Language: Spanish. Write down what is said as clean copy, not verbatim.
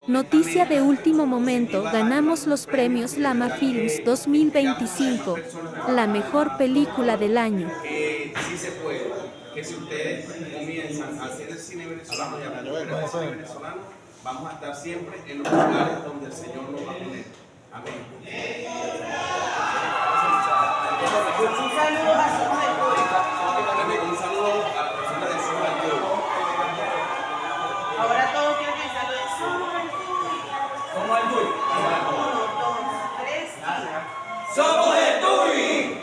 Noticia de último momento, ganamos los premios Lama Films 2025, la mejor película del año. Que sí se puede, que si ustedes comienzan a hacer el cine venezolano y a promover el cine venezolano, vamos a estar siempre en los lugares donde el Señor nos va a poner. Amén. Un saludo a Somos del Público. Un saludo a la persona de Somos del Público. Ahora todos quieren que saluden. Somos del Público. Somos del Público. 1, 2, 3. Somos del Público.